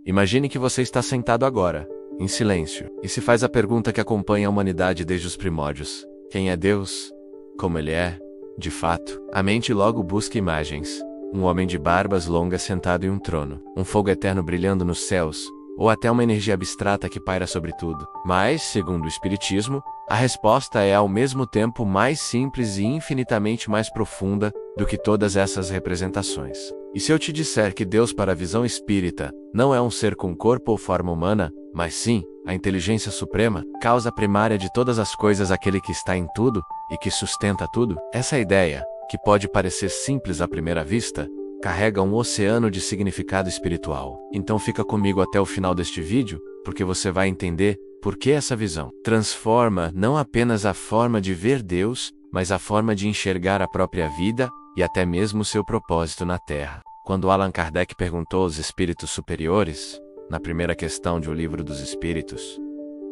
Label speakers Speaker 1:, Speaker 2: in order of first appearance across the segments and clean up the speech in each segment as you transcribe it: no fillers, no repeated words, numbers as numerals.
Speaker 1: Imagine que você está sentado agora, em silêncio, e se faz a pergunta que acompanha a humanidade desde os primórdios: quem é Deus? Como ele é? De fato, a mente logo busca imagens. Um homem de barbas longas sentado em um trono, um fogo eterno brilhando nos céus, ou até uma energia abstrata que paira sobre tudo. Mas, segundo o Espiritismo, a resposta é ao mesmo tempo mais simples e infinitamente mais profunda do que todas essas representações. E se eu te disser que Deus, para a visão espírita, não é um ser com corpo ou forma humana, mas sim a inteligência suprema, causa primária de todas as coisas, aquele que está em tudo e que sustenta tudo? Essa ideia, que pode parecer simples à primeira vista, carrega um oceano de significado espiritual. Então fica comigo até o final deste vídeo, porque você vai entender por que essa visão transforma não apenas a forma de ver Deus, mas a forma de enxergar a própria vida e até mesmo seu propósito na Terra. Quando Allan Kardec perguntou aos espíritos superiores, na primeira questão de O Livro dos Espíritos,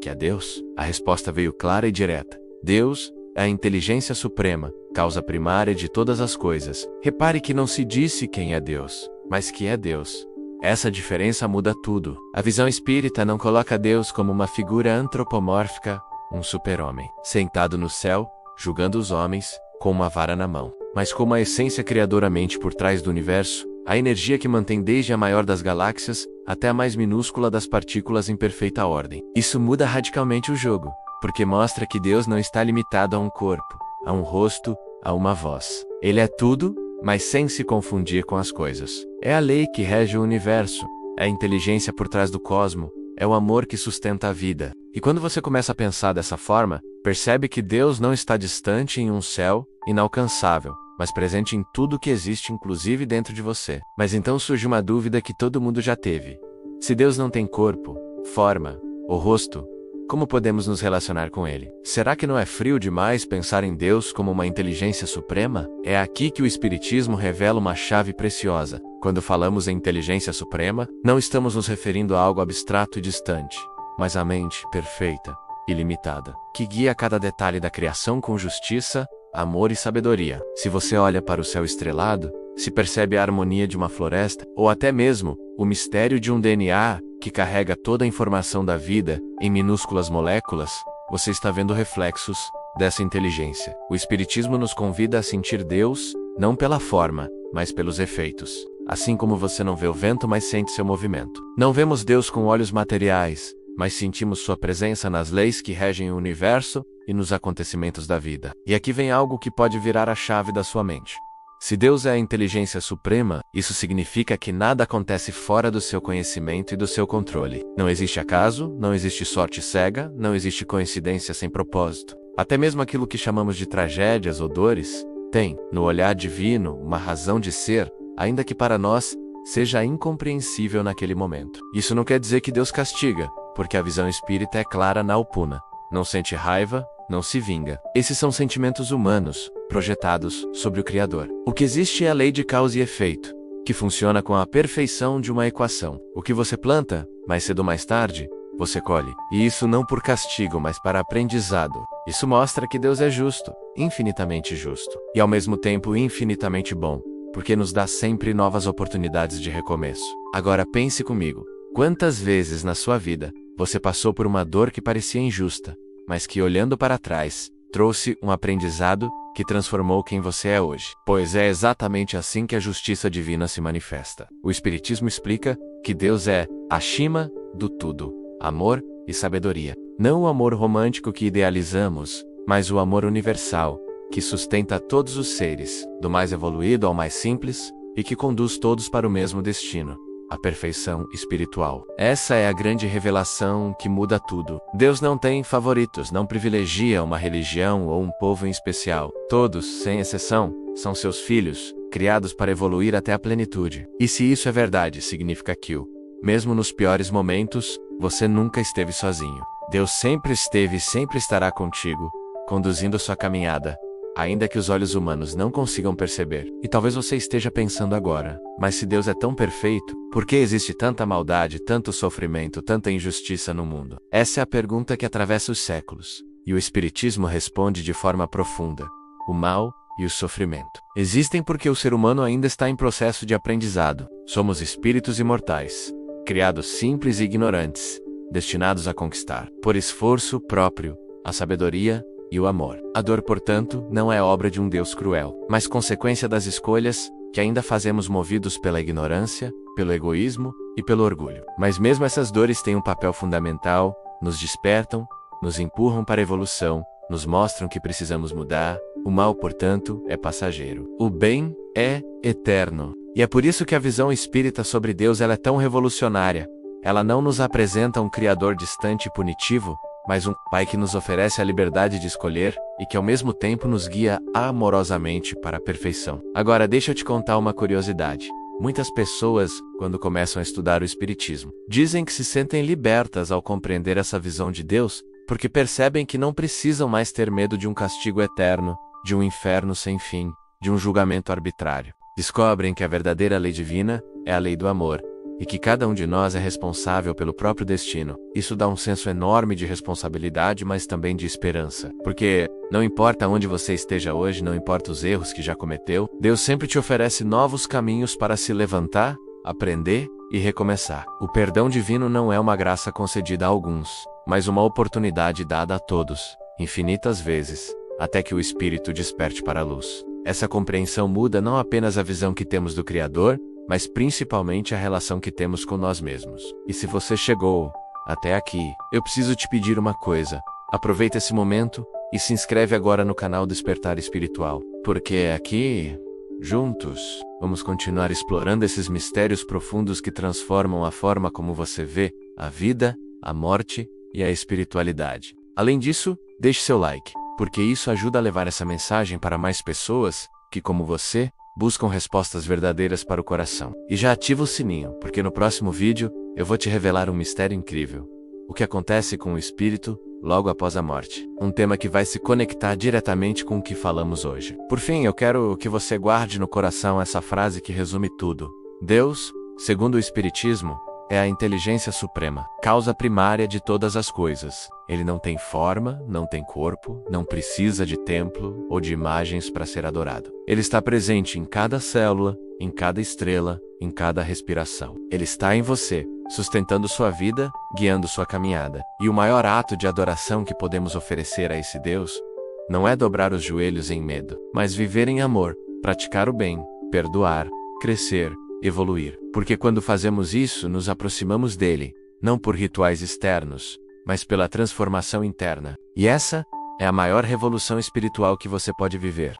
Speaker 1: que é Deus, a resposta veio clara e direta: Deus é a inteligência suprema, causa primária de todas as coisas. Repare que não se disse quem é Deus, mas que é Deus. Essa diferença muda tudo. A visão espírita não coloca Deus como uma figura antropomórfica, um super-homem, sentado no céu, julgando os homens, com uma vara na mão, mas como a essência criadoramente por trás do universo, a energia que mantém desde a maior das galáxias até a mais minúscula das partículas em perfeita ordem. Isso muda radicalmente o jogo, porque mostra que Deus não está limitado a um corpo, a um rosto, a uma voz. Ele é tudo, mas sem se confundir com as coisas. É a lei que rege o universo, é a inteligência por trás do cosmo, é o amor que sustenta a vida. E quando você começa a pensar dessa forma, percebe que Deus não está distante em um céu inalcançável, mas presente em tudo que existe, inclusive dentro de você. Mas então surge uma dúvida que todo mundo já teve. Se Deus não tem corpo, forma ou rosto, como podemos nos relacionar com ele? Será que não é frio demais pensar em Deus como uma inteligência suprema? É aqui que o Espiritismo revela uma chave preciosa. Quando falamos em inteligência suprema, não estamos nos referindo a algo abstrato e distante, mas à mente perfeita, ilimitada, que guia cada detalhe da criação com justiça, amor e sabedoria. Se você olha para o céu estrelado, se percebe a harmonia de uma floresta, ou até mesmo o mistério de um DNA que carrega toda a informação da vida em minúsculas moléculas, você está vendo reflexos dessa inteligência. O Espiritismo nos convida a sentir Deus, não pela forma, mas pelos efeitos. Assim como você não vê o vento, mas sente seu movimento. Não vemos Deus com olhos materiais, mas sentimos sua presença nas leis que regem o universo e nos acontecimentos da vida. E aqui vem algo que pode virar a chave da sua mente. Se Deus é a inteligência suprema, isso significa que nada acontece fora do seu conhecimento e do seu controle. Não existe acaso, não existe sorte cega, não existe coincidência sem propósito. Até mesmo aquilo que chamamos de tragédias ou dores, tem, no olhar divino, uma razão de ser, ainda que para nós seja incompreensível naquele momento. Isso não quer dizer que Deus castiga, porque a visão espírita é clara na Alpuna. Não sente raiva, não se vinga. Esses são sentimentos humanos, projetados sobre o Criador. O que existe é a lei de causa e efeito, que funciona com a perfeição de uma equação. O que você planta, mais cedo ou mais tarde, você colhe. E isso não por castigo, mas para aprendizado. Isso mostra que Deus é justo, infinitamente justo, e ao mesmo tempo infinitamente bom, porque nos dá sempre novas oportunidades de recomeço. Agora pense comigo, quantas vezes na sua vida você passou por uma dor que parecia injusta, mas que, olhando para trás, trouxe um aprendizado que transformou quem você é hoje? Pois é exatamente assim que a justiça divina se manifesta. O Espiritismo explica que Deus é acima do tudo, amor e sabedoria. Não o amor romântico que idealizamos, mas o amor universal, que sustenta todos os seres, do mais evoluído ao mais simples, e que conduz todos para o mesmo destino, a perfeição espiritual. Essa é a grande revelação que muda tudo. Deus não tem favoritos, não privilegia uma religião ou um povo em especial. Todos, sem exceção, são seus filhos, criados para evoluir até a plenitude. E se isso é verdade, significa que, mesmo nos piores momentos, você nunca esteve sozinho. Deus sempre esteve e sempre estará contigo, conduzindo sua caminhada, ainda que os olhos humanos não consigam perceber. E talvez você esteja pensando agora, mas se Deus é tão perfeito, por que existe tanta maldade, tanto sofrimento, tanta injustiça no mundo? Essa é a pergunta que atravessa os séculos, e o Espiritismo responde de forma profunda: o mal e o sofrimento existem porque o ser humano ainda está em processo de aprendizado. Somos espíritos imortais, criados simples e ignorantes, destinados a conquistar, por esforço próprio, a sabedoria e o amor. A dor, portanto, não é obra de um Deus cruel, mas consequência das escolhas que ainda fazemos movidos pela ignorância, pelo egoísmo e pelo orgulho. Mas mesmo essas dores têm um papel fundamental, nos despertam, nos empurram para a evolução, nos mostram que precisamos mudar. O mal, portanto, é passageiro. O bem é eterno. E é por isso que a visão espírita sobre Deus ela é tão revolucionária. Ela não nos apresenta um Criador distante e punitivo, mas um Pai que nos oferece a liberdade de escolher e que ao mesmo tempo nos guia amorosamente para a perfeição. Agora, deixa eu te contar uma curiosidade. Muitas pessoas, quando começam a estudar o Espiritismo, dizem que se sentem libertas ao compreender essa visão de Deus, porque percebem que não precisam mais ter medo de um castigo eterno, de um inferno sem fim, de um julgamento arbitrário. Descobrem que a verdadeira lei divina é a lei do amor, e que cada um de nós é responsável pelo próprio destino. Isso dá um senso enorme de responsabilidade, mas também de esperança. Porque não importa onde você esteja hoje, não importa os erros que já cometeu, Deus sempre te oferece novos caminhos para se levantar, aprender e recomeçar. O perdão divino não é uma graça concedida a alguns, mas uma oportunidade dada a todos, infinitas vezes, até que o espírito desperte para a luz. Essa compreensão muda não apenas a visão que temos do Criador, mas principalmente a relação que temos com nós mesmos. E se você chegou até aqui, eu preciso te pedir uma coisa. Aproveita esse momento e se inscreve agora no canal Despertar Espiritual, porque aqui, juntos, vamos continuar explorando esses mistérios profundos que transformam a forma como você vê a vida, a morte e a espiritualidade. Além disso, deixe seu like, porque isso ajuda a levar essa mensagem para mais pessoas que, como você, buscam respostas verdadeiras para o coração. E já ativa o sininho, porque no próximo vídeo eu vou te revelar um mistério incrível. O que acontece com o espírito logo após a morte. Um tema que vai se conectar diretamente com o que falamos hoje. Por fim, eu quero que você guarde no coração essa frase que resume tudo. Deus, segundo o Espiritismo, é a inteligência suprema, causa primária de todas as coisas. Ele não tem forma, não tem corpo, não precisa de templo ou de imagens para ser adorado. Ele está presente em cada célula, em cada estrela, em cada respiração. Ele está em você, sustentando sua vida, guiando sua caminhada. E o maior ato de adoração que podemos oferecer a esse Deus não é dobrar os joelhos em medo, mas viver em amor, praticar o bem, perdoar, crescer, evoluir. Porque quando fazemos isso, nos aproximamos dele, não por rituais externos, mas pela transformação interna. E essa é a maior revolução espiritual que você pode viver.